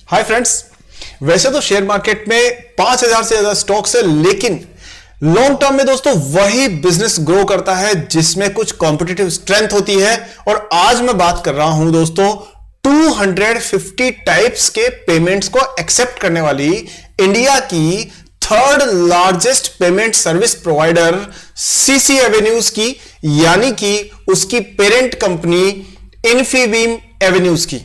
Hi friends, वैसे तो share market में 5000 से ज्यादा स्टॉक्स है, लेकिन लॉन्ग टर्म में दोस्तों वही बिजनेस ग्रो करता है जिसमें कुछ कॉम्पिटिटिव स्ट्रेंथ होती है। और आज मैं बात कर रहा हूं दोस्तों 250 टाइप्स के पेमेंट्स को एक्सेप्ट करने वाली इंडिया की third largest payment service provider CC avenues की, यानी कि उसकी पेरेंट कंपनी इन्फीबीम एवेन्यूज की।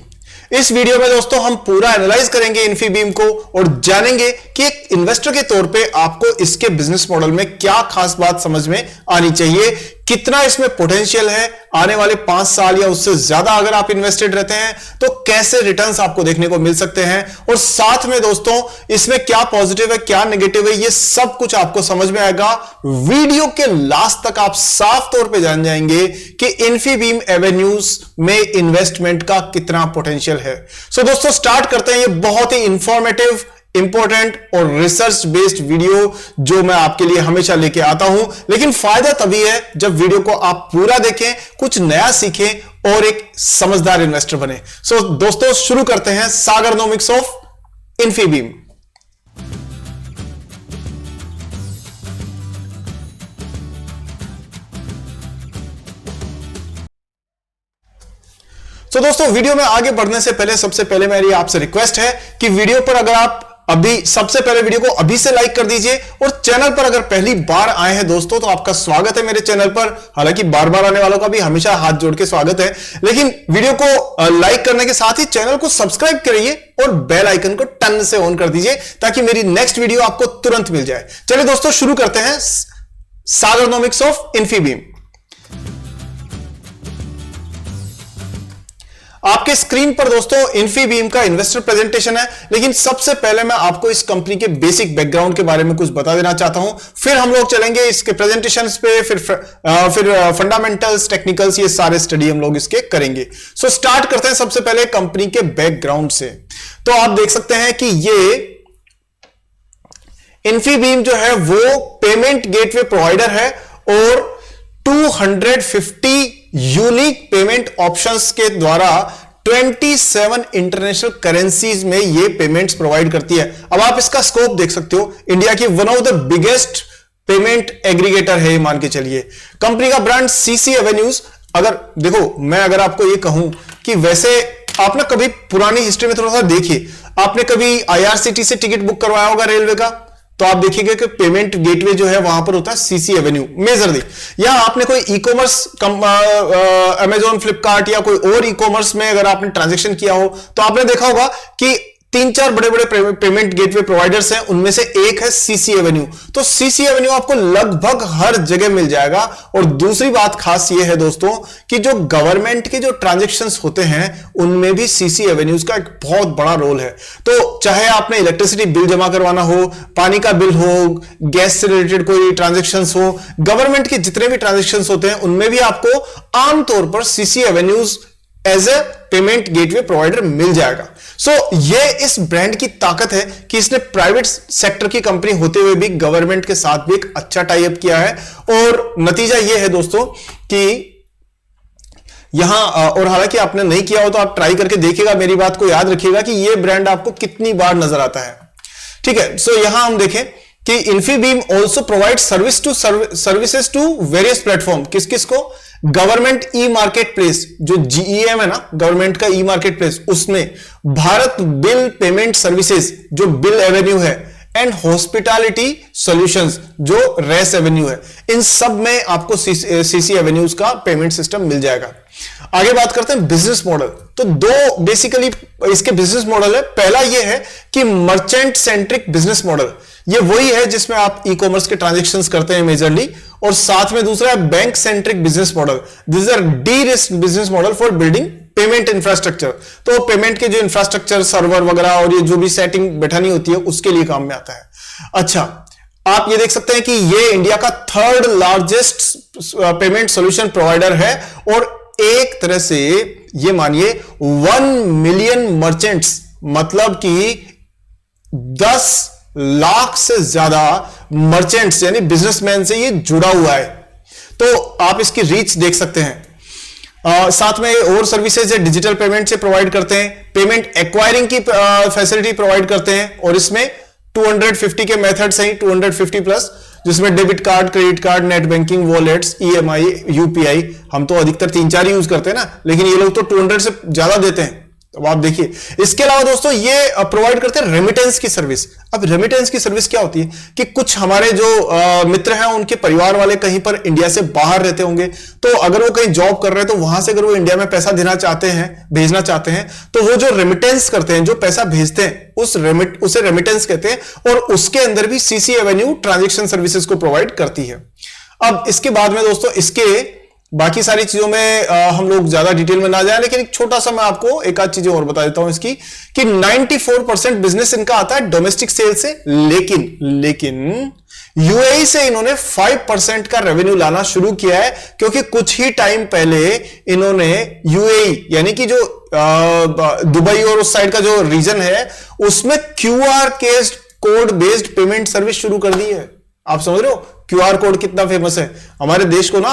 इस वीडियो में दोस्तों हम पूरा एनालाइज करेंगे इन्फीबीम को और जानेंगे कि एक इन्वेस्टर के तौर पे आपको इसके बिजनेस मॉडल में क्या खास बात समझ में आनी चाहिए, कितना इसमें पोटेंशियल है, आने वाले 5 साल या उससे ज्यादा अगर आप इन्वेस्टेड रहते हैं तो कैसे रिटर्न्स आपको देखने को मिल सकते हैं, और साथ में दोस्तों इसमें क्या पॉजिटिव है क्या नेगेटिव है, ये सब कुछ आपको समझ में आएगा। वीडियो के लास्ट तक आप साफ तौर पे जान जाएंगे कि इन्फीबीम एवेन्यूज में इन्वेस्टमेंट का कितना पोटेंशियल है। सो दोस्तों स्टार्ट करते हैं ये बहुत ही इंफॉर्मेटिव, इंपॉर्टेंट और रिसर्च बेस्ड वीडियो जो मैं आपके लिए हमेशा लेके आता हूं। लेकिन फायदा तभी है जब वीडियो को आप पूरा देखें, कुछ नया सीखें और एक समझदार इन्वेस्टर बने। सो दोस्तों शुरू करते हैं सागरनोमिक्स ऑफ इन्फीबीम। तो दोस्तों वीडियो में आगे बढ़ने से पहले सबसे पहले मेरी आपसे रिक्वेस्ट है कि वीडियो पर अगर आप अभी सबसे पहले वीडियो को अभी से लाइक कर दीजिए, और चैनल पर अगर पहली बार आए हैं दोस्तों तो आपका स्वागत है मेरे चैनल पर। हालांकि बार बार आने वालों का भी हमेशा हाथ जोड़ के स्वागत है, लेकिन वीडियो को लाइक करने के साथ ही चैनल को सब्सक्राइब करिए और बेल आइकन को टन से ऑन कर दीजिए ताकि मेरी नेक्स्ट वीडियो आपको तुरंत मिल जाए। चलिए दोस्तों शुरू करते हैं सागरनोमिक्स ऑफ इन्फीबीम। आपके स्क्रीन पर दोस्तों इन्फीबीम का इन्वेस्टर प्रेजेंटेशन है, लेकिन सबसे पहले मैं आपको इस कंपनी के बेसिक बैकग्राउंड के बारे में कुछ बता देना चाहता हूं। फिर हम लोग चलेंगे इसके प्रेजेंटेशंस पे, फिर फंडामेंटल्स, टेक्निकल्स, ये सारे स्टडी हम लोग इसके करेंगे। सो स्टार्ट करते हैं सबसे पहले कंपनी के बैकग्राउंड से। तो आप देख सकते हैं कि ये इन्फीबीम जो है वो पेमेंट गेटवे प्रोवाइडर है और 250 यूनिक पेमेंट ऑप्शंस के द्वारा 27 इंटरनेशनल करेंसीज में ये पेमेंट्स प्रोवाइड करती है। अब आप इसका स्कोप देख सकते हो, इंडिया की one of the biggest payment aggregator है मान के चलिए। कंपनी का ब्रांड सीसी एवेन्यूज। अगर देखो, मैं अगर आपको ये कहूं कि वैसे आप ना कभी पुरानी हिस्ट्री में थोड़ा सा देखिए, आपने कभी आईआरसीटी से टिकट बुक करवाया होगा रेलवे का, तो आप देखिएगा कि पेमेंट गेटवे जो है वहां पर होता है सीसी एवेन्यू मेजरली। या आपने कोई ई कॉमर्स अमेजॉन, फ्लिपकार्ट या कोई और ई कॉमर्स में अगर आपने ट्रांजैक्शन किया हो तो आपने देखा होगा कि 3-4 बड़े बड़े पेमेंट गेटवे प्रोवाइडर्स हैं, उनमें से एक है सीसी एवेन्यू। तो सीसी एवेन्यू आपको लगभग हर जगह मिल जाएगा। और दूसरी बात खास ये है दोस्तों कि जो गवर्नमेंट के जो ट्रांजैक्शंस होते हैं उनमें भी सीसी एवेन्यूज का एक बहुत बड़ा रोल है। तो चाहे आपने इलेक्ट्रिसिटी बिल जमा करवाना हो, पानी का बिल हो, गैस से रिलेटेड कोई ट्रांजैक्शंस हो, गवर्नमेंट के जितने भी ट्रांजैक्शंस होते हैं उनमें भी आपको आमतौर पर CC Avenues as a payment gateway provider मिल जाएगा। सो ये इस ब्रांड की ताकत है कि इसने प्राइवेट सेक्टर की कंपनी होते हुए भी गवर्नमेंट के साथ भी एक अच्छा टाई अप किया है। और नतीजा ये है दोस्तों कि यहां, और हालांकि आपने नहीं किया हो तो आप ट्राई करके देखिएगा, मेरी बात को याद रखिएगा कि ये ब्रांड आपको कितनी बार नजर आता है। ठीक है, सो यहां हम देखें कि Infibeam also provide services to various platform. किस किस को? गवर्नमेंट ई मार्केट प्लेस, जो जीईएम है ना, गवर्नमेंट का ई मार्केट प्लेस, उसमें भारत बिल पेमेंट सर्विसेज जो बिल एवेन्यू है, एंड हॉस्पिटैलिटी सॉल्यूशंस जो रेस एवेन्यू है, इन सब में आपको सीसी एवेन्यूज का पेमेंट सिस्टम मिल जाएगा। आगे बात करते हैं बिजनेस मॉडल। तो दो बेसिकली इसके बिजनेस मॉडल है। पहला यह है कि मर्चेंट सेंट्रिक बिजनेस मॉडल, ये वही है जिसमें आप ई कॉमर्स के ट्रांजैक्शंस करते हैं मेजरली, और साथ में दूसरा है bank centric business model. This is a D risk business model for building payment infrastructure. तो पेमेंट के जो इंफ्रास्ट्रक्चर, सर्वर वगैरह और ये जो भी सेटिंग बैठानी होती है उसके लिए काम में आता है। अच्छा, आप ये देख सकते हैं कि ये इंडिया का third largest payment solution provider है, और एक तरह से ये मानिए 1 मिलियन मर्चेंट्स, मतलब कि 10 लाख से ज्यादा मर्चेंट्स यानी बिजनेसमैन से ये जुड़ा हुआ है। तो आप इसकी रीच देख सकते हैं। साथ में और सर्विसेज है डिजिटल पेमेंट से प्रोवाइड करते हैं, पेमेंट एक्वायरिंग की फैसिलिटी प्रोवाइड करते हैं, और इसमें 250 के मेथड्स हैं, 250 प्लस, जिसमें debit card, credit card, net banking, wallets, EMI, UPI. हम तो अधिकतर 3-4 यूज करते हैं ना, लेकिन ये लोग तो 200 से ज्यादा देते हैं। अब आप देखिए, इसके अलावा दोस्तों ये प्रोवाइड करते हैं रेमिटेंस की सर्विस। अब रेमिटेंस की सर्विस क्या होती है कि कुछ हमारे जो मित्र हैं उनके परिवार वाले कहीं पर इंडिया से बाहर रहते होंगे, तो अगर वो कहीं जॉब कर रहे हैं तो वहां से अगर वो इंडिया में पैसा देना चाहते हैं, भेजना चाहते हैं, तो वो जो रेमिटेंस करते हैं, जो पैसा भेजते हैं, उसे रेमिटेंस कहते हैं, और उसके अंदर भी सीसी एवेन्यू ट्रांजेक्शन सर्विसेज को प्रोवाइड करती है। अब इसके बाद में दोस्तों इसके बाकी सारी चीजों में हम लोग ज्यादा डिटेल में ना जाए, लेकिन एक छोटा सा मैं आपको एक आध चीजें और बता देता हूं इसकी, कि 94% बिजनेस इनका आता है डोमेस्टिक सेल से, लेकिन यूएई से इन्होंने 5% का रेवेन्यू लाना शुरू किया है, क्योंकि कुछ ही टाइम पहले इन्होंने यूएई यानी कि जो दुबई और उस साइड का जो रीजन है उसमें QR code based payment service शुरू कर दी है। आप समझ रहे हो क्यूआर कोड कितना फेमस है हमारे देश को ना,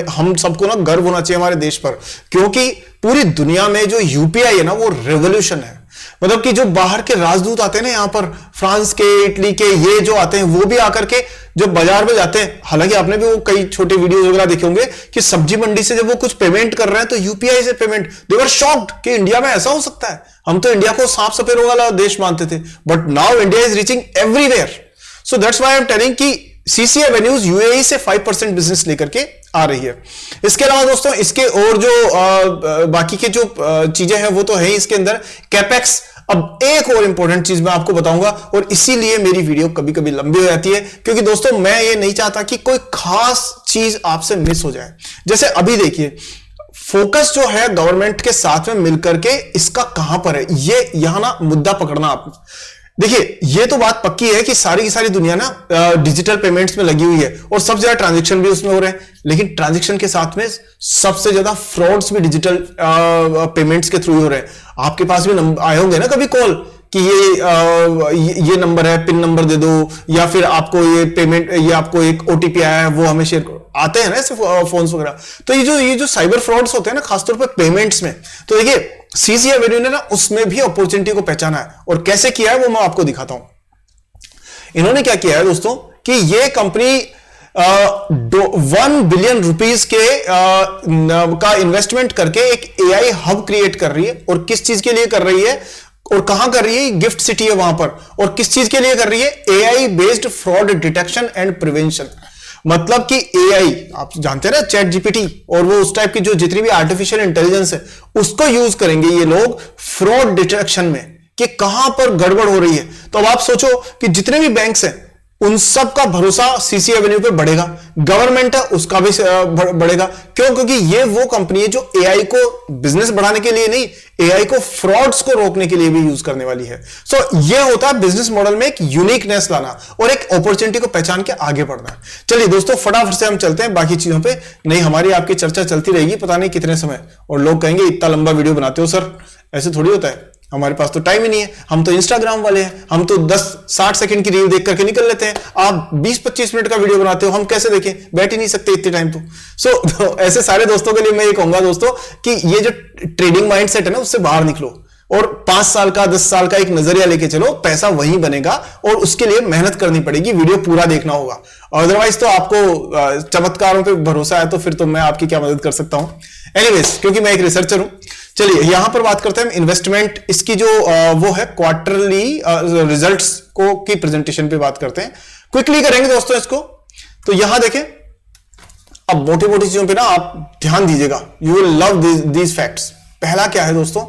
हम सबको ना गर्व होना चाहिए हमारे देश पर, क्योंकि पूरी दुनिया में जो यूपीआई है ना वो रेवोल्यूशन है। मतलब कि जो बाहर के राजदूत आते हैं ना यहाँ पर, फ्रांस के, इटली के, ये जो आते हैं वो भी आकर के जब बाजार में जाते हैं, हालांकि आपने भी वो कई छोटे वीडियोस वगैरह देखे होंगे कि सब्जी मंडी से जब वो कुछ पेमेंट कर रहे हैं तो यूपीआई से पेमेंट, दे वर शॉक्ड कि इंडिया में ऐसा हो सकता है। हम तो इंडिया को सांप सपेरों वाला देश मानते थे, but now India is reaching everywhere. So that's why I am telling कि सीसी एवेन्यूज यूएई से 5% बिजनेस लेकर के आ रही है। इसके अलावा दोस्तों इसके और जो बाकी के जो चीजें हैं वो तो है ही इसके अंदर, कैपेक्स। अब एक और इंपॉर्टेंट चीज मैं आपको बताऊंगा, और इसीलिए मेरी वीडियो कभी कभी लंबी हो जाती है, क्योंकि दोस्तों मैं ये नहीं चाहता कि कोई खास चीज आपसे मिस हो जाए। जैसे अभी देखिए, फोकस जो है गवर्नमेंट के साथ में मिलकर के इसका कहां पर है, ये यहां ना मुद्दा पकड़ना। आप देखिए, ये तो बात पक्की है कि सारी की सारी दुनिया ना डिजिटल पेमेंट्स में लगी हुई है, और सबसे ज्यादा ट्रांजैक्शन भी उसमें हो रहे हैं, लेकिन ट्रांजैक्शन के साथ में सबसे ज्यादा फ्रॉड्स भी डिजिटल पेमेंट्स के थ्रू ही हो रहे हैं। आपके पास भी आए होंगे ना कभी कॉल कि ये नंबर है, पिन नंबर दे दो, या फिर आपको ये पेमेंट, ये आपको एक ओटीपी आया है वो हमें शेयर करो, आते हैं ना ऐसे फोन्स वगैरह। तो ये जो साइबर फ्रॉड्स होते हैं ना खासतौर पर पेमेंट्स में, तो देखिए सीसी एवेन्यू ने ना उसमें भी अपॉर्चुनिटी को पहचाना है, और कैसे किया है वो मैं आपको दिखाता हूं। इन्होंने क्या किया है दोस्तों कि ये कंपनी 1 बिलियन रुपीस के का इन्वेस्टमेंट करके एक एआई हब क्रिएट कर रही है। और किस चीज के लिए कर रही है और कहां कर रही है, गिफ्ट सिटी है वहां पर, और किस चीज के लिए कर रही है, AI based fraud detection and prevention. मतलब कि एआई आप जानते हैं ना, चैट जीपीटी और वो उस टाइप की जो जितनी भी आर्टिफिशियल इंटेलिजेंस है उसको यूज करेंगे ये लोग फ्रॉड डिटेक्शन में, कि कहां पर गड़बड़ हो रही है। तो अब आप सोचो कि जितने भी बैंक्स हैं उन सब का भरोसा सीसी एवेन्यू पे बढ़ेगा, गवर्नमेंट है उसका भी बढ़ेगा। क्यों? क्योंकि ये वो कंपनी है जो एआई को बिजनेस बढ़ाने के लिए नहीं, एआई को फ्रॉड्स को रोकने के लिए भी यूज करने वाली है। सो ये होता है बिजनेस मॉडल में एक यूनिकनेस लाना और एक अपॉर्चुनिटी को पहचान के आगे बढ़ना। चलिए दोस्तों, फटाफट से हम चलते हैं बाकी चीजों पे, नहीं हमारी आपकी चर्चा चलती रहेगी पता नहीं कितने समय, और लोग कहेंगे इतना लंबा वीडियो बनाते हो सर, ऐसे थोड़ी होता है, हमारे पास तो टाइम ही नहीं है, हम तो इंस्टाग्राम वाले हैं, हम तो 10-60 सेकंड की रील देख करके निकल लेते हैं। आप 20-25 मिनट का वीडियो बनाते हो, हम कैसे देखें, बैठ ही नहीं सकते इतने टाइम तो। सो ऐसे सारे दोस्तों के लिए मैं ये कहूंगा दोस्तों कि ये जो ट्रेडिंग माइंडसेट है ना उससे बाहर निकलो, और 5 साल का 10 साल का एक नजरिया लेके चलो, पैसा वहीं बनेगा, और उसके लिए मेहनत करनी पड़ेगी, वीडियो पूरा देखना होगा। अदरवाइज तो आपको चमत्कारों पे भरोसा है तो फिर तो मैं आपकी क्या मदद कर सकता हूं। एनीवेज, क्योंकि मैं एक रिसर्चर हूं। चलिए यहां पर बात करते हैं इन्वेस्टमेंट, इसकी जो वो है क्वार्टरली रिजल्ट्स को की प्रेजेंटेशन पे बात करते हैं, क्विकली करेंगे दोस्तों इसको। तो यहां देखें, अब मोटी मोटी चीजों पे ना आप ध्यान दीजिएगा, you will love these facts. पहला क्या है दोस्तों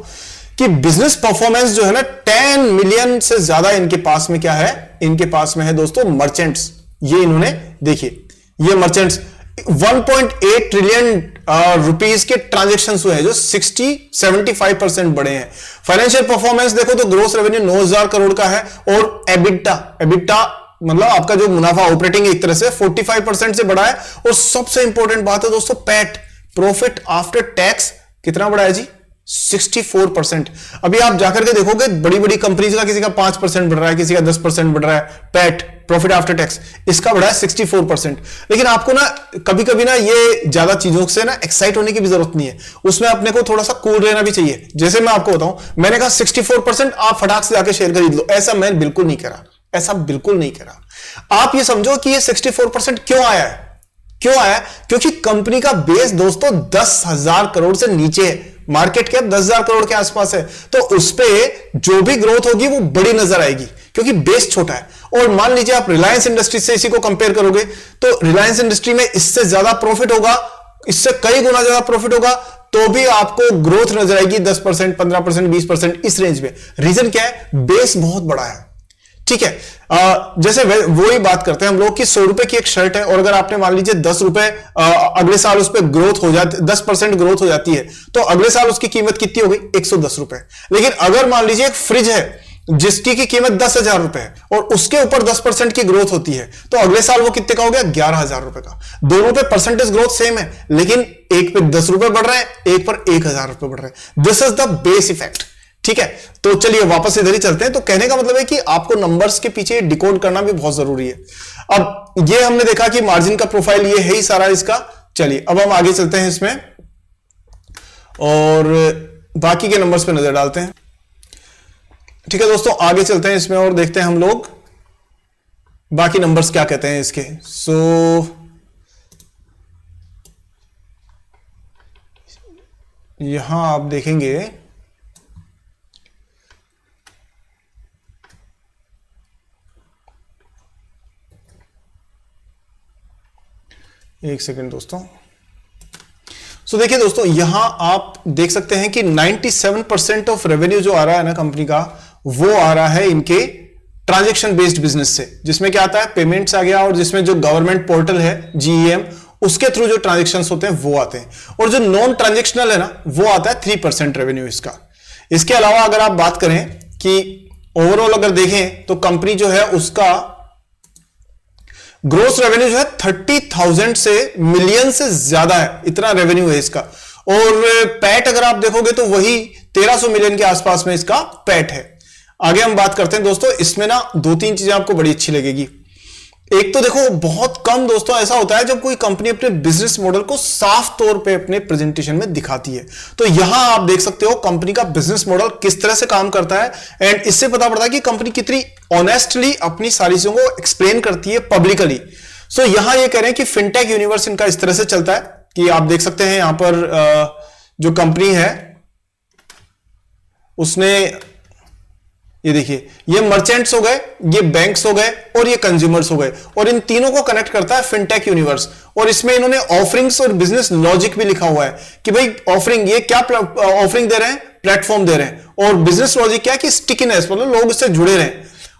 कि बिजनेस परफॉर्मेंस जो है ना 10 मिलियन से ज्यादा इनके पास में क्या है, इनके पास में है दोस्तों मर्चेंट्स। ये इन्होंने देखिए, ये मर्चेंट्स 1.8 ट्रिलियन रुपीस के ट्रांजैक्शन हुए हैं, जो 60-75% बढ़े हैं। फाइनेंशियल परफॉर्मेंस देखो तो ग्रोस रेवेन्यू 9,000 करोड़ का है, और एबिटा मतलब आपका जो मुनाफा ऑपरेटिंग एक तरह से 45% से बढ़ा है। और सबसे इंपॉर्टेंट बात है दोस्तों, पैट प्रॉफिट आफ्टर टैक्स कितना बढ़ा है जी, 64%। अभी आप जाकर के देखोगे बड़ी बड़ी कंपनीज का किसी का 5% बढ़ रहा है, किसी का 10% बढ़ रहा है पैट, प्रॉफिट आफ्टर टैक्स इसका बढ़ा है 64%। लेकिन आपको ना कभी कभी ना ये ज्यादा चीजों से ना एक्साइट होने की भी जरूरत नहीं है, उसमें अपने को थोड़ा सा कूल रहना भी चाहिए। जैसे मैं आपको बताऊं, मैंने कहा 64% आप फटाक से जाके शेयर खरीद लो, ऐसा मैं बिल्कुल नहीं करा, ऐसा बिल्कुल नहीं करा। आप ये समझो कि ये 64% क्यों आया है, क्यों आया? क्योंकि कंपनी का बेस दोस्तों 10,000 करोड़ से नीचे है, मार्केट कैप 10,000 करोड़ के आसपास है, तो उस पे जो भी ग्रोथ होगी वो बड़ी नजर आएगी क्योंकि बेस छोटा है। और मान लीजिए आप रिलायंस इंडस्ट्री से इसी को कंपेयर करोगे तो रिलायंस इंडस्ट्री में इससे ज्यादा प्रॉफिट होगा, इससे कई गुना ज्यादा प्रॉफिट होगा, तो भी आपको ग्रोथ नजर आएगी 10%, 15%, 20% इस रेंज में। रीजन क्या है? बेस बहुत बड़ा है। ठीक है, जैसे वो ही बात करते हैं हम लोग कि 100 रुपए की एक शर्ट है और अगर आपने मान लीजिए 10 रुपए अगले साल उस पर ग्रोथ हो जाती, 10% ग्रोथ हो जाती है, तो अगले साल उसकी कीमत कितनी हो गई? 110 रुपए। लेकिन अगर मान लीजिए एक फ्रिज है जिसकी की कीमत 10,000 रुपए है और उसके ऊपर 10% की ग्रोथ होती है, तो अगले साल वो कितने का हो गया? 11,000 रुपए का। दोनों पे परसेंटेज ग्रोथ सेम है, लेकिन एक पे 10 रुपए बढ़ रहे हैं, एक पर 1,000 रुपए बढ़ रहे हैं। This is the base effect. ठीक है, तो चलिए वापस इधर ही चलते हैं। तो कहने का मतलब है कि आपको नंबर्स के पीछे डिकोड करना भी बहुत जरूरी है। अब ये हमने देखा कि मार्जिन का प्रोफाइल ये है ही सारा इसका। चलिए अब हम आगे चलते हैं इसमें और बाकी के नंबर्स पे नजर डालते हैं। ठीक है दोस्तों, आगे चलते हैं इसमें और देखते हैं हम लोग बाकी नंबर्स क्या कहते हैं इसके। यहां आप देखेंगे एक सेकंड दोस्तों। देखिए दोस्तों, यहां आप देख सकते हैं कि 97% ऑफ रेवेन्यू जो आ रहा है ना कंपनी का, वो आ रहा है इनके ट्रांजैक्शन बेस्ड बिजनेस से, जिसमें क्या आता है? पेमेंट्स आ गया, और जिसमें जो गवर्नमेंट पोर्टल है GeM, उसके थ्रू जो ट्रांजैक्शंस होते हैं वो आते हैं। और जो नॉन ट्रांजैक्शनल है ना, वो आता है 3% रेवेन्यू इसका। इसके अलावा अगर आप बात करें कि ओवरऑल अगर देखें तो कंपनी जो है उसका ग्रोस रेवेन्यू जो है 30,000 से मिलियन से ज्यादा है, इतना रेवेन्यू है इसका। और पैट अगर आप देखोगे तो वही 1300 मिलियन के आसपास में इसका पैट है। आगे हम बात करते हैं दोस्तों, इसमें ना 2-3 चीजें आपको बड़ी अच्छी लगेगी। एक तो देखो, बहुत कम दोस्तों ऐसा होता है जब कोई कंपनी अपने बिजनेस मॉडल को साफ तौर पे अपने प्रेजेंटेशन में दिखाती है। तो यहां आप देख सकते हो कंपनी का बिजनेस मॉडल किस तरह से काम करता है, एंड इससे पता पड़ता है कि कंपनी कितनी ऑनेस्टली अपनी सारी चीजों को एक्सप्लेन करती है पब्लिकली। यहां ये कह रहे हैं कि फिनटेक यूनिवर्स इनका इस तरह से चलता है कि आप देख सकते हैं यहां पर जो कंपनी है उसने, ये देखिए, ये मर्चेंट्स हो गए, ये बैंक्स हो गए और ये कंज्यूमर्स हो गए, और इन तीनों को कनेक्ट करता है फिनटेक यूनिवर्स। और इसमें इन्होंने ऑफरिंग्स और बिजनेस लॉजिक भी लिखा हुआ है कि भाई ऑफरिंग, ये क्या ऑफरिंग दे रहे हैं? प्लेटफॉर्म दे रहे हैं। और बिजनेस लॉजिक क्या है? कि स्टिकीनेस, मतलब लोग इससे जुड़े रहे।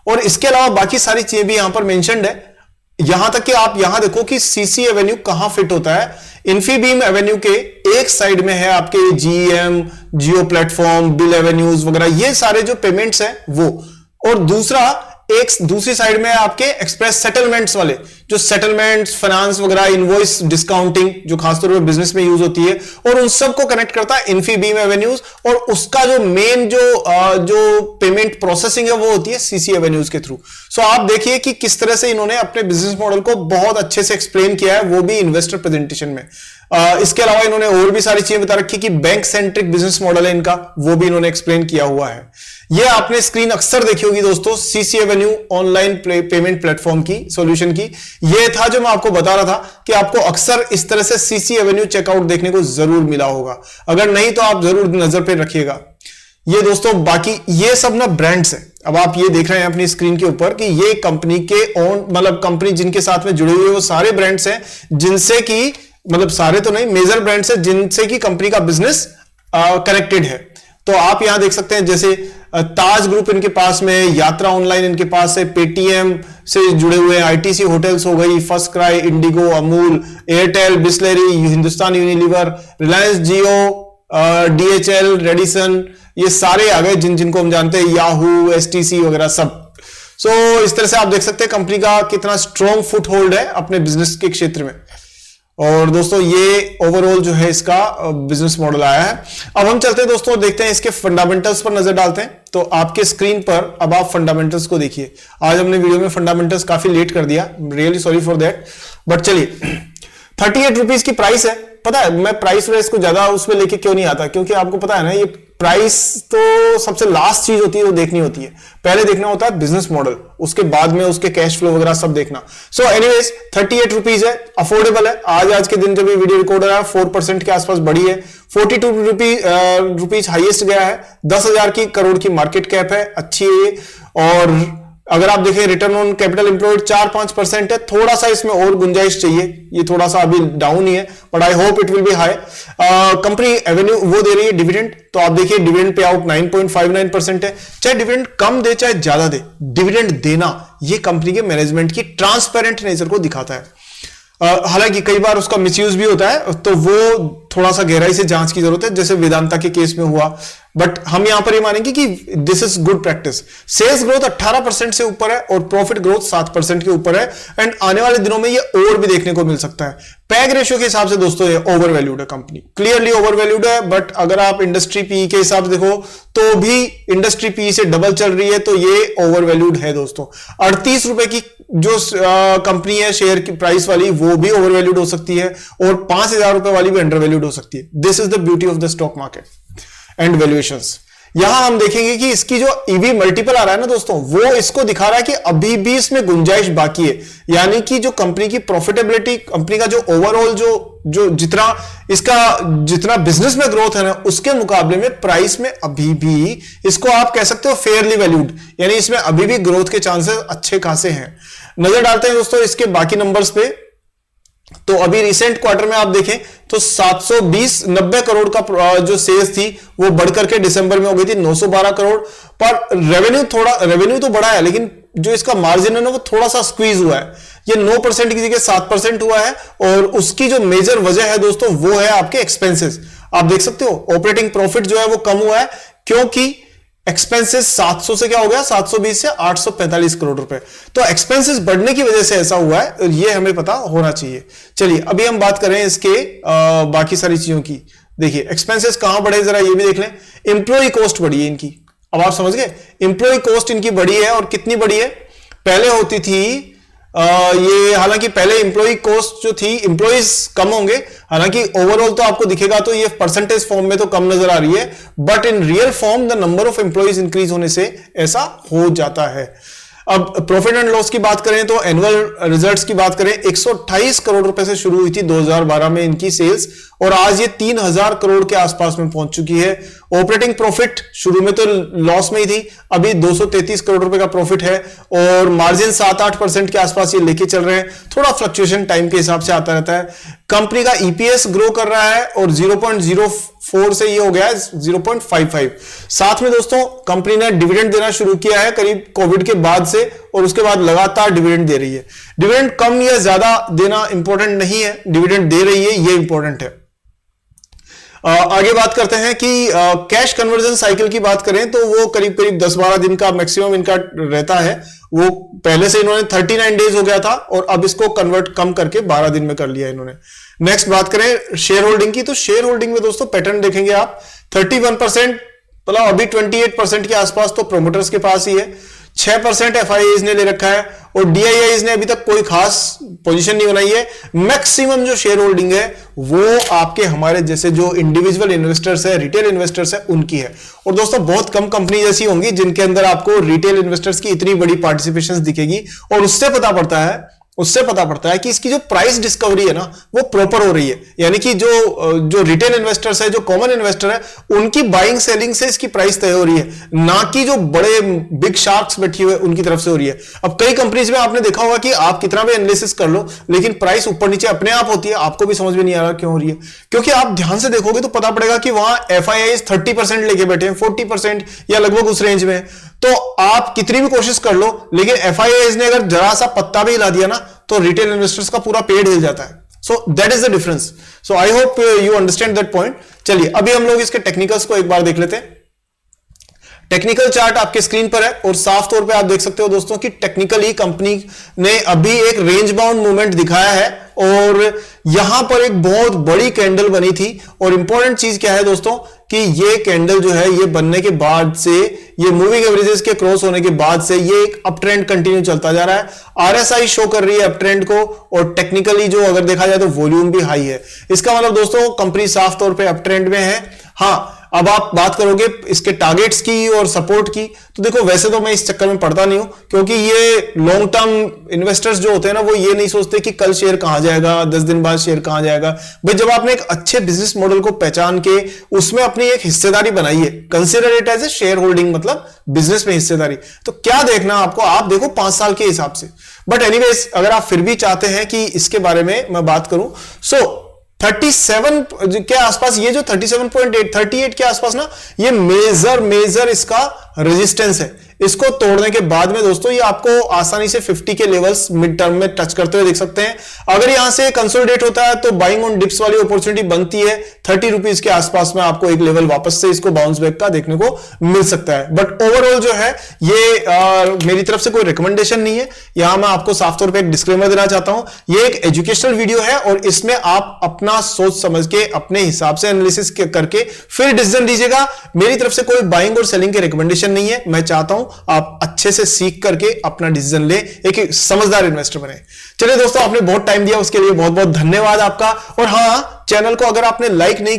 और इसके अलावा बाकी सारी चीजें भी यहां पर मेंशन्ड है। यहां तक कि आप यहां देखो कि सीसी एवेन्यू कहां फिट होता है। इन्फीबीम एवेन्यू के एक साइड में है आपके GeM, जियो प्लेटफॉर्म, बिल एवेन्यूज वगैरह, ये सारे जो पेमेंट्स हैं वो। और दूसरी साइड में है आपके एक्सप्रेस सेटलमेंट्स वाले, जो सेटलमेंट्स, फाइनेंस वगैरह, इनवॉइस डिस्काउंटिंग, जो खासतौर पर बिजनेस में यूज होती है, और उन सबको कनेक्ट करता है इन्फीबीम एवेन्यूज। और उसका जो मेन जो पेमेंट प्रोसेसिंग है वो होती है सीसी एवेन्यूज के थ्रू। आप देखिए कि किस तरह से इन्होंने अपने बिजनेस मॉडल को बहुत अच्छे से एक्सप्लेन किया है, वो भी इन्वेस्टर प्रेजेंटेशन में। इसके अलावा इन्होंने और भी सारी चीजें बता रखी कि बैंक सेंट्रिक बिजनेस मॉडल है इनका, वो भी इन्होंने एक्सप्लेन किया हुआ है। ये आपने स्क्रीन अक्सर देखी होगी दोस्तों, CC Avenue online payment platform की, सॉल्यूशन की। ये था जो मैं आपको बता रहा था कि आपको अक्सर इस तरह से सीसी एवेन्यू चेकआउट देखने को जरूर मिला होगा, अगर नहीं तो आप जरूर नजर पे रखिएगा। ये दोस्तों बाकी ये सब ना ब्रांड्स है। अब आप ये देख रहे हैं अपनी स्क्रीन के ऊपर कि ये कंपनी के ओन, मतलब कंपनी जिनके साथ में जुड़े हुए वो सारे ब्रांड्स हैं, जिनसे कि, मतलब सारे तो नहीं, मेजर ब्रांड्स हैं जिनसे कि कंपनी का बिजनेस कनेक्टेड है। तो आप यहां देख सकते हैं जैसे ताज ग्रुप इनके पास में, यात्रा ऑनलाइन इनके पास है, पेटीएम से जुड़े हुए आईटीसी होटल्स हो गई, FirstCry, IndiGo, Amul, Airtel, Bisleri, Hindustan Unilever, Reliance Jio, DHL, Radisson, ये सारे आ गए जिनको हम जानते हैं, याहू, STC वगैरह सब। इस तरह से आप देख सकते हैं कंपनी का कितना स्ट्रॉन्ग फुट होल्ड है अपने बिजनेस के क्षेत्र में। और दोस्तों ये ओवरऑल जो है इसका बिजनेस मॉडल आया है। अब हम चलते हैं दोस्तों, देखते हैं इसके फंडामेंटल्स पर नजर डालते हैं। तो आपके स्क्रीन पर अब आप फंडामेंटल्स को देखिए। आज हमने वीडियो में फंडामेंटल्स काफी लेट कर दिया, really sorry for that, but चलिए 38 रुपीज की प्राइस है। पता है मैं प्राइस वाइस को ज्यादा उसमें लेके क्यों नहीं आता, क्योंकि आपको पता है ना ये प्राइस तो सबसे लास्ट चीज होती है वो देखनी होती है, पहले देखना होता है बिजनेस मॉडल, उसके बाद में उसके कैश फ्लो वगैरह सब देखना। सो एनीवेज 38 रुपीज है, अफोर्डेबल है। आज के दिन जब ये वीडियो रिकॉर्ड हो रहा है 4% के आसपास बढ़ी है, 42 रुपीज हाईएस्ट गया है, 10,000 की करोड़ की मार्केट कैप है, अच्छी है। और अगर आप देखें रिटर्न ऑन कैपिटल एम्प्लॉयड 4-5% है, थोड़ा सा इसमें और गुंजाइश चाहिए, ये थोड़ा सा अभी डाउन ही है, but I hope it will be high. Company Avenue वो दे रही है डिविडेंड, तो आप देखिए डिविडेंड पे आउट 9.59% है। चाहे डिविडेंड कम दे चाहे ज्यादा दे, डिविडेंड देना ये कंपनी के मैनेजमेंट की ट्रांसपेरेंट नेचर को दिखाता है। हालांकि कई बार उसका मिसयूज भी होता है, तो वो थोड़ा सा गहराई से जांच की जरूरत है, जैसे वेदांता के केस में हुआ, बट हम यहां पर ये मानेंगे कि this is good practice. Sales growth 18% से ऊपर है और प्रॉफिट ग्रोथ 7% के ऊपर है, एंड आने वाले दिनों में ये और भी देखने को मिल सकता है। पैग रेशियो के हिसाब से दोस्तों ये ओवर वैल्यूड है, कंपनी क्लियरली ओवर वैल्यूड है, बट अगर आप इंडस्ट्री पी के हिसाब से देखो तो भी इंडस्ट्री पी से डबल चल रही है, तो ये ओवर वैल्यूड है दोस्तों। 38 रुपए की जो कंपनी है शेयर की प्राइस वाली, वो भी ओवर वैल्यूड हो सकती है, और 5,000 रुपए वाली भी अंडर वैल्यूड हो सकती है। This is the beauty of the stock market and valuations. यहां हम देखेंगे कि इसकी जो ईवी मल्टीपल आ रहा है ना दोस्तों, वो इसको दिखा रहा है कि अभी भी इसमें गुंजाइश बाकी है, यानी कि जो कंपनी की प्रॉफिटेबिलिटी, कंपनी का जो ओवरऑल जो जितना बिजनेस में ग्रोथ है ना, उसके मुकाबले में प्राइस में अभी भी इसको आप कह सकते हो फेयरली वैल्यूड, यानी इसमें अभी भी ग्रोथ के चांसेस अच्छे खासे हैं। नजर डालते हैं दोस्तों इसके बाकी नंबर्स पे। तो अभी रिसेंट क्वार्टर में आप देखें तो 790 करोड़ का जो सेल्स थी वो बढ़कर के दिसंबर में हो गई थी 912 करोड़, पर रेवेन्यू तो बढ़ा है, लेकिन जो इसका मार्जिन है ना वो थोड़ा सा स्क्वीज हुआ है, ये 9% की जगह 7% हुआ है। और उसकी जो मेजर वजह है दोस्तों वो है आपके एक्सपेंसेस। आप देख सकते हो ऑपरेटिंग प्रॉफिट जो है वो कम हुआ है, क्योंकि एक्सपेंसेस 700 से क्या हो गया, 720 से 845 करोड़ रुपए। तो एक्सपेंसेस बढ़ने की वजह से ऐसा हुआ है, ये हमें पता होना चाहिए। चलिए अभी हम बात करें इसके बाकी सारी चीजों की। देखिए एक्सपेंसेस कहां बढ़े जरा ये भी देख लें। इंप्लॉय कॉस्ट बढ़ी है इनकी, अब आप समझ गए, इंप्लॉय कॉस्ट इनकी बढ़ी है, और कितनी बढ़ी है, पहले होती थी ये, हालांकि पहले इंप्लॉय कॉस्ट जो थी, इंप्लॉइज कम होंगे, हालांकि ओवरऑल तो आपको दिखेगा तो ये परसेंटेज फॉर्म में तो कम नजर आ रही है, but in real form the number of employees increase होने से ऐसा हो जाता है। अब प्रॉफिट एंड लॉस की बात करें तो एनुअल रिजल्ट्स की बात करें, 128 करोड़ रुपए से शुरू हुई थी 2012 में इनकी सेल्स, और आज ये 3,000 करोड़ के आसपास में पहुंच चुकी है। ऑपरेटिंग प्रॉफिट शुरू में तो लॉस में ही थी, अभी 233 करोड़ रुपए का प्रॉफिट है, और मार्जिन 7-8% के आसपास ये लेके चल रहे हैं। थोड़ा फ्लक्चुएशन टाइम के हिसाब से आता रहता है। कंपनी का ईपीएस ग्रो कर रहा है, और 0.04 से ये हो गया है 0.55। साथ में दोस्तों कंपनी ने डिविडेंड देना शुरू किया है करीब कोविड के बाद से, और उसके बाद लगातार डिविडेंड दे रही है। डिविडेंड कम या ज्यादा देना इंपॉर्टेंट नहीं है, डिविडेंड दे रही है ये इंपॉर्टेंट है। आगे बात करते हैं कि कैश कन्वर्जन साइकिल की बात करें तो वो करीब 10-12 दिन का मैक्सिमम इनका रहता है। वो पहले से इन्होंने 39 डेज हो गया था, और अब इसको कन्वर्ट कम करके 12 दिन में कर लिया इन्होंने। नेक्स्ट बात करें शेयर होल्डिंग की, तो शेयर होल्डिंग में दोस्तों पैटर्न देखेंगे आप, 31%, मतलब अभी 28% के आसपास तो प्रोमोटर्स के पास ही है, 6% एफआईआईज ने ले रखा है, और डीआईआईज ने अभी तक कोई खास पोजीशन नहीं बनाई है। मैक्सिमम जो शेयर होल्डिंग है वो आपके हमारे जैसे जो इंडिविजुअल इन्वेस्टर्स है, रिटेल इन्वेस्टर्स है, उनकी है। और दोस्तों बहुत कम कंपनी ऐसी होंगी जिनके अंदर आपको रिटेल इन्वेस्टर्स की इतनी बड़ी पार्टिसिपेशन दिखेगी, और उससे पता पड़ता है कि इसकी जो प्राइस डिस्कवरी है ना वो प्रॉपर हो रही है, यानी कि जो रिटेल इन्वेस्टर्स है, जो कॉमन इन्वेस्टर है, उनकी बाइंग सेलिंग से इसकी प्राइस तय हो रही है, ना कि जो बड़े बिग शार्क्स बैठे हुए उनकी तरफ से हो रही है। अब कई कंपनीज में आपने देखा होगा कि आप कितना भी एनालिसिस कर लो, लेकिन प्राइस ऊपर नीचे अपने आप होती है, आपको भी समझ में नहीं आ रहा क्यों हो रही है, क्योंकि आप ध्यान से देखोगे तो पता पड़ेगा कि वहां एफआईआईज 30% लेके बैठे हैं, 40% या लगभग उस रेंज में। तो आप कितनी भी कोशिश कर लो, लेकिन एफआईआईज ने अगर जरा सा पत्ता भी हिला दिया ना तो रिटेल इन्वेस्टर्स का पूरा पेड़ हिल जाता है। So that is the difference. So I hope you understand that point. चलिए अभी हम लोग इसके टेक्निकल्स को एक बार देख लेते हैं। टेक्निकल चार्ट आपके स्क्रीन पर है, और साफ तौर पे आप देख सकते हो दोस्तों कि टेक्निकली कंपनी ने अभी एक रेंज बाउंड मूवमेंट दिखाया है, और यहां पर एक बहुत बड़ी कैंडल बनी थी। और इंपॉर्टेंट चीज क्या है दोस्तों कि ये कैंडल जो है ये बनने के बाद से, ये मूविंग एवरेजेस के क्रॉस होने के बाद से ये एक अप ट्रेंड कंटिन्यू चलता जा रहा है। आरएसआई शो कर रही है अप ट्रेंड को, और टेक्निकली जो अगर देखा जाए तो वॉल्यूम भी हाई है। इसका मतलब दोस्तों कंपनी साफ तौर पे अप ट्रेंड में है। हाँ, अब आप बात करोगे इसके टारगेट्स की और सपोर्ट की, तो देखो वैसे तो मैं इस चक्कर में पड़ता नहीं हूं, क्योंकि ये लॉन्ग टर्म इन्वेस्टर्स जो होते हैं ना, वो ये नहीं सोचते कि कल शेयर कहां जाएगा, 10 दिन बाद शेयर कहां जाएगा। भाई जब आपने एक अच्छे बिजनेस मॉडल को पहचान के उसमें अपनी एक हिस्सेदारी बनाई है, consider it as a share holding, मतलब बिजनेस में हिस्सेदारी, तो क्या देखना आपको, आप देखो 5 साल के हिसाब से। बट एनीवेज, अगर आप फिर भी चाहते हैं कि इसके बारे में मैं बात करूं, सो 37 के आसपास, ये जो 37.8 38 के आसपास ना, ये मेजर इसका रेजिस्टेंस है। इसको तोड़ने के बाद में दोस्तों ये आपको आसानी से 50 के लेवल्स मिड टर्म में टच करते हुए देख सकते हैं। अगर यहां से कंसोलिडेट होता है तो बाइंग ऑन डिप्स वाली अपॉर्चुनिटी बनती है। 30 रुपीज के आसपास में आपको एक लेवल वापस से इसको बाउंस बैक का देखने को मिल सकता है। बट ओवरऑल जो है ये मेरी तरफ से कोई रिकमेंडेशन नहीं है। यहां मैं आपको साफ तौर पर एक डिस्क्लेमर देना चाहता हूं, ये एक एजुकेशनल वीडियो है और इसमें आप अपना सोच समझ के अपने हिसाब से एनालिसिस करके फिर डिसीजन लीजिएगा। मेरी तरफ से कोई बाइंग और सेलिंग के रिकमेंडेशन नहीं है। मैं चाहता हूं आप अच्छे से सीख करके अपना डिसीजन ले, एक समझदार इन्वेस्टर बने। चलिए दोस्तों, आपने बहुत टाइम दिया, उसके लिए बहुत बहुत धन्यवाद आपका। और हाँ, चैनल को अगर आपने लाइक नहीं,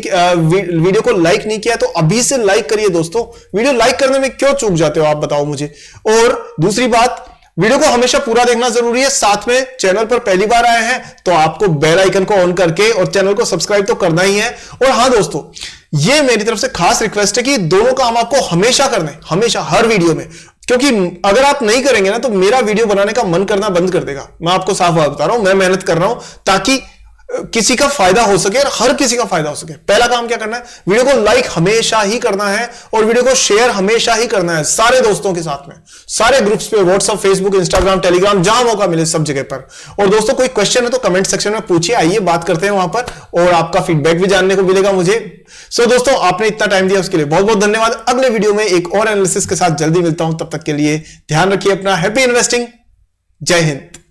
वीडियो को लाइक नहीं किया तो अभी से लाइक करिए दोस्तों। वीडियो लाइक करने में क्यों चूक जाते हो आप, बताओ मुझे। और दूसरी बात, वीडियो को हमेशा पूरा देखना जरूरी है। साथ में चैनल पर पहली बार आए हैं तो आपको बेल आइकन को ऑन करके और चैनल को सब्सक्राइब तो करना ही है। और हाँ दोस्तों, ये मेरी तरफ से खास रिक्वेस्ट है कि दोनों काम आपको हमेशा करने, हमेशा हर वीडियो में, क्योंकि अगर आप नहीं करेंगे ना तो मेरा वीडियो बनाने का मन करना बंद कर देगा। मैं आपको साफ बात बता रहा हूं, मैं मेहनत कर रहा हूं ताकि किसी का फायदा हो सके और हर किसी का फायदा हो सके। पहला काम क्या करना है, वीडियो को लाइक हमेशा ही करना है और वीडियो को शेयर हमेशा ही करना है सारे दोस्तों के साथ में, सारे ग्रुप्स पे, व्हाट्सएप, फेसबुक, इंस्टाग्राम, टेलीग्राम, जहां मौका मिले सब जगह पर। और दोस्तों कोई क्वेश्चन है तो कमेंट सेक्शन में पूछिए, आइए बात करते हैं वहां पर, और आपका फीडबैक भी जानने को मिलेगा मुझे। सो दोस्तों, आपने इतना टाइम दिया उसके लिए बहुत बहुत धन्यवाद। अगले वीडियो में एक और एनालिसिस के साथ जल्दी मिलता हूं, तब तक के लिए ध्यान रखिए अपना। हैप्पी इन्वेस्टिंग, जय हिंद।